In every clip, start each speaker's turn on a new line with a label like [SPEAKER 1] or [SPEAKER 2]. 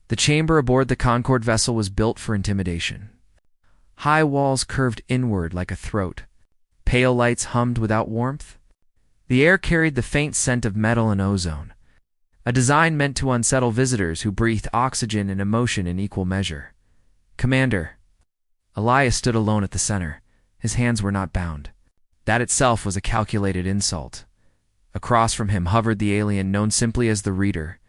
[SPEAKER 1] The chamber aboard the Concorde vessel was built for intimidation. High walls curved inward like a throat. Pale lights hummed without warmth. The air carried the faint scent of metal and ozone, a design meant to unsettle visitors who breathed oxygen and emotion in equal measure. "Commander." Elias stood alone at the center. His hands were not bound. That itself was a calculated insult. Across from him hovered the alien known simply as the Reader.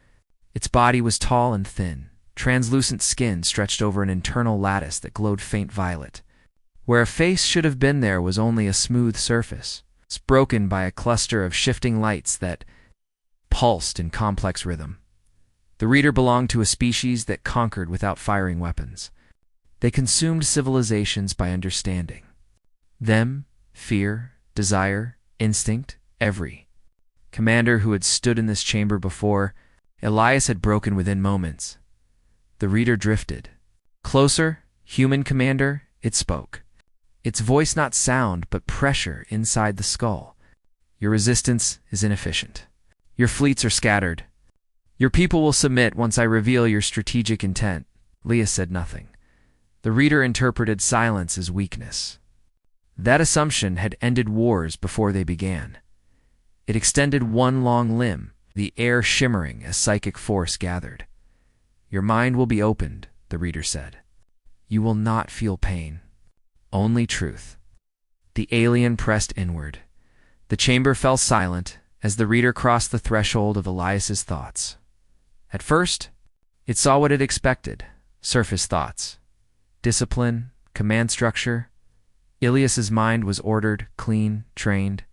[SPEAKER 1] Its body was tall and thin. Translucent skin stretched over an internal lattice that glowed faint violet. Where a face should have been there was only a smooth surface, broken by a cluster of shifting lights that pulsed in complex rhythm. The Reader belonged to a species that conquered without firing weapons. They consumed civilizations by understanding. Them, fear, desire, instinct, every commander who had stood in this chamber before, Elias had broken within moments. The Reader drifted. "Closer, human commander," it spoke. Its voice not sound, but pressure inside the skull. "Your resistance is inefficient. Your fleets are scattered. Your people will submit once I reveal your strategic intent." Elias said nothing. The Reader interpreted silence as weakness. That assumption had ended wars before they began. It extended one long limb, the air shimmering as psychic force gathered. "Your mind will be opened," the Reader said. "You will not feel pain. Only truth." The alien pressed inward. The chamber fell silent as the Reader crossed the threshold of Elias's thoughts. At first, it saw what it expected: surface thoughts. Discipline, command structure. Elias's mind was ordered, clean, trained.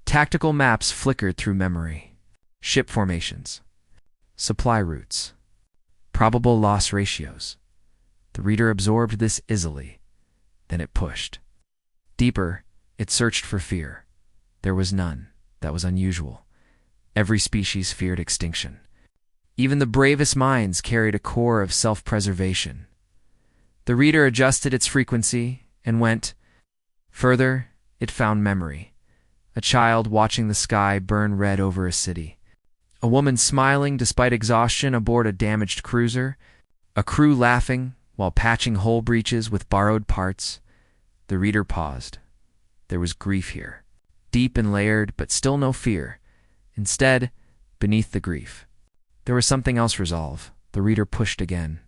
[SPEAKER 1] Tactical maps flickered through memory. Ship formations. Supply routes. Probable loss ratios. The Reader absorbed this easily. Then it pushed. Deeper, it searched for fear. There was none. That was unusual. Every species feared extinction. Even the bravest minds carried a core of self-preservation. The Reader adjusted its frequency and went further. It found memory. A child watching the sky burn red over a city. A woman smiling despite exhaustion aboard a damaged cruiser. A crew laughing while patching hull breaches with borrowed parts. The Reader paused. There was grief here. Deep and layered, but still no fear. Instead, beneath the grief, there was something else resolve. The Reader pushed again,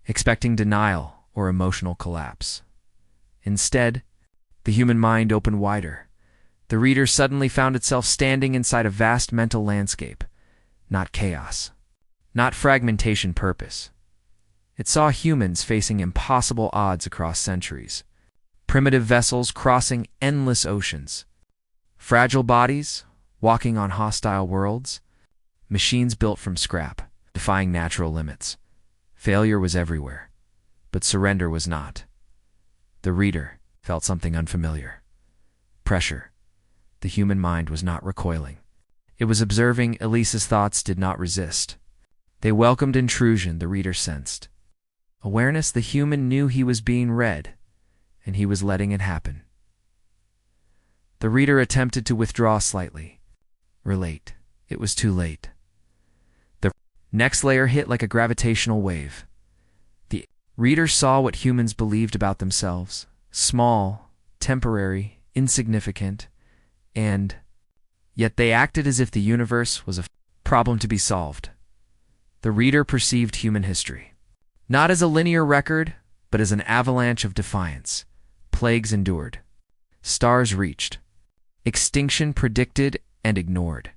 [SPEAKER 1] expecting denial or emotional collapse. Instead, the human mind opened wider. The Reader suddenly found itself standing inside a vast mental landscape. Not chaos. Not fragmentation purpose. It saw humans facing impossible odds across centuries. Primitive vessels crossing endless oceans. Fragile bodies walking on hostile worlds. Machines built from scrap, defying natural limits. Failure was everywhere, but surrender was not. The Reader felt something unfamiliar. Pressure. The human mind was not recoiling. It was observing. Elise's thoughts did not resist. They welcomed intrusion, the Reader sensed. Awareness. The human knew he was being read, and he was letting it happen. The Reader attempted to withdraw slightly. Relate. It was too late. The next layer hit like a gravitational wave. The Reader saw what humans believed about themselves: small, temporary, insignificant, and yet they acted as if the universe was a problem to be solved. The Reader perceived human history not as a linear record, but as an avalanche of defiance. Plagues endured. Stars reached. Extinction predicted and ignored.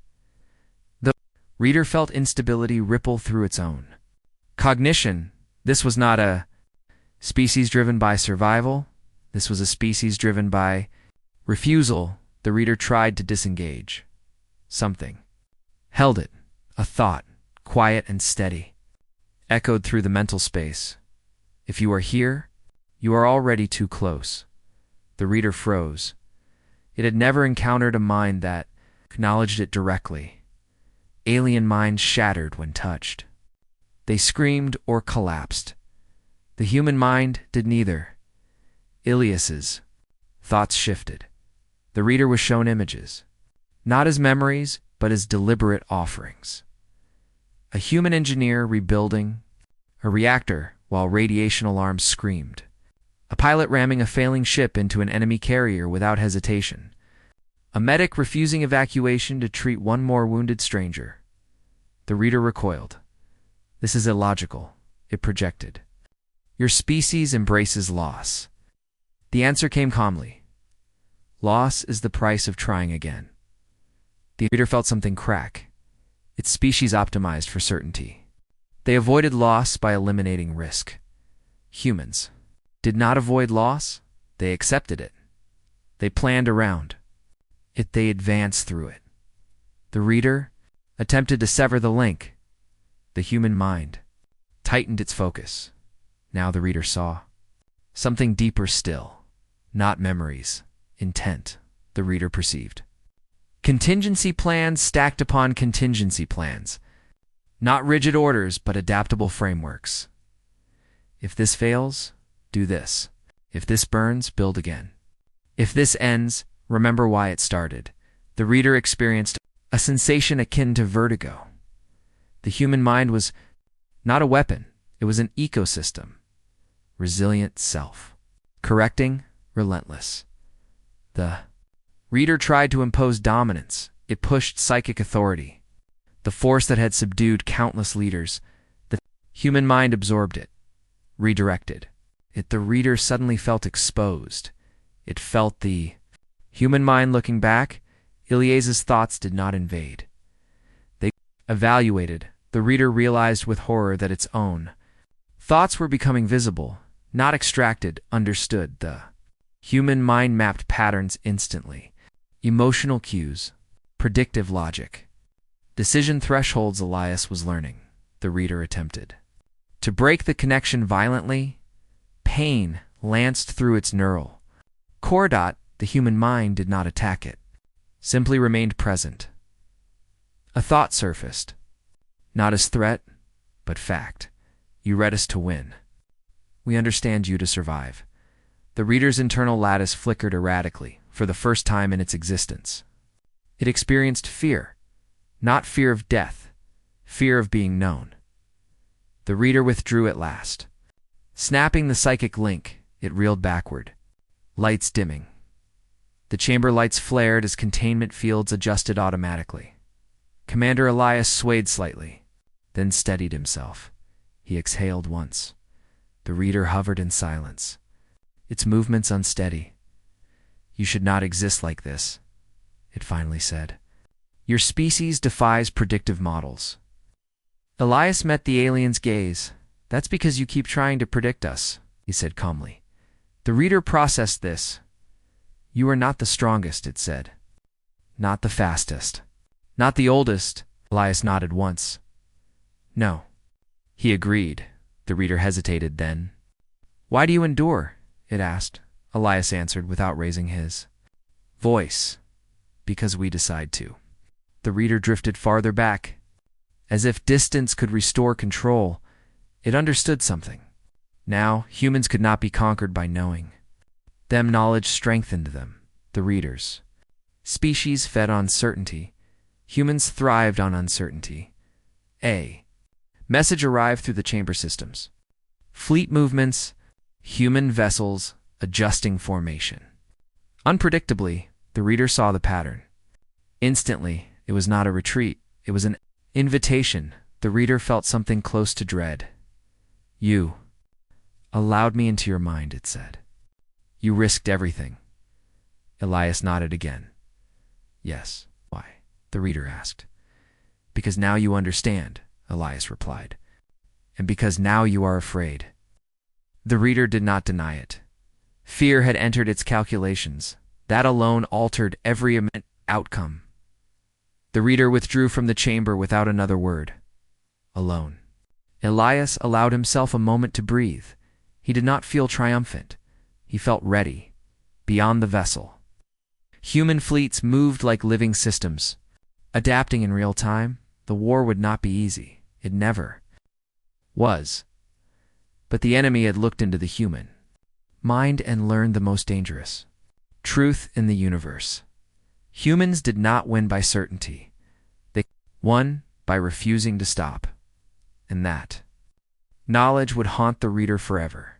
[SPEAKER 1] The Reader felt instability ripple through its own cognition. This was not a species driven by survival. This was a species driven by refusal. The Reader tried to disengage. Something held it. A thought, quiet and steady, echoed through the mental space. If you are here, you are already too close. The Reader froze. It had never encountered a mind that acknowledged it directly. Alien minds shattered when touched. They screamed or collapsed. The human mind did neither. Elias's thoughts shifted. The Reader was shown images, not as memories, but as deliberate offerings. A human engineer rebuilding, A reactor, while radiation alarms screamed. A pilot ramming a failing ship into an enemy carrier without hesitation. A medic refusing evacuation to treat one more wounded stranger. The reader recoiled. This is illogical, it projected. Your species embraces loss. The answer came calmly. Loss is the price of trying again. The reader felt something crack. Its species optimized for certainty. They avoided loss by eliminating risk. Humans did not avoid loss, they accepted it. They planned around it, they advanced through it. The reader attempted to sever the link. The human mind tightened its focus. Now the reader saw something deeper still. Not memories, intent, the reader perceived. Contingency plans stacked upon contingency plans. Not rigid orders, but adaptable frameworks. If this fails, do this. If this burns, build again. If this ends, remember why it started. The reader experienced a sensation akin to vertigo. The human mind was not a weapon, it was an ecosystem. Resilient self. Correcting, relentless. The reader tried to impose dominance. It pushed psychic authority. The force that had subdued countless leaders. The human mind absorbed it, redirected it. The reader suddenly felt exposed. It felt the human mind looking back. Ilyase's thoughts did not invade. They evaluated. The reader realized with horror that its own thoughts were becoming visible, not extracted, understood. The human mind mapped patterns instantly. Emotional cues, predictive logic, decision thresholds Elias was learning. The reader attempted to break the connection violently. Pain lanced through its neural core. The human mind did not attack it, simply remained present. A thought surfaced, not as threat, but fact. You read us to win. We understand you to survive. The reader's internal lattice flickered erratically for the first time in its existence. It experienced fear, not fear of death, fear of being known. The reader withdrew at last. Snapping the psychic link, it reeled backward. Lights dimming. The chamber lights flared as containment fields adjusted automatically. Commander Elias swayed slightly, then steadied himself. He exhaled once. The reader hovered in silence, its movements unsteady. You should not exist like this, it finally said. Your species defies predictive models. Elias met the alien's gaze. That's because you keep trying to predict us, he said calmly. The reader processed this. You are not the strongest, it said. Not the fastest. Not the oldest. Elias nodded once. No. He agreed. The reader hesitated then. Why do you endure? It asked. Elias answered without raising his voice. Because we decide to. The reader drifted farther back. As if distance could restore control, it understood something. Now, humans could not be conquered by knowing. Them knowledge strengthened them, the readers. Species fed on certainty. Humans thrived on uncertainty. A message arrived through the chamber systems. Fleet movements, human vessels, adjusting formation. Unpredictably, the reader saw the pattern. Instantly, it was not a retreat. It was an invitation. The reader felt something close to dread. You allowed me into your mind, it said. You risked everything. Elias nodded again. Yes. Why? The reader asked. Because now you understand, Elias replied. And because now you are afraid. The reader did not deny it. Fear had entered its calculations. That alone altered every outcome. The reader withdrew from the chamber without another word. Alone. Elias allowed himself a moment to breathe. He did not feel triumphant. He felt ready, beyond the vessel. Human fleets moved like living systems. Adapting in real time, the war would not be easy. It never was. But the enemy had looked into the human mind and learned the most dangerous truth in the universe. Humans did not win by certainty. They won by refusing to stop. And that knowledge would haunt the reader forever.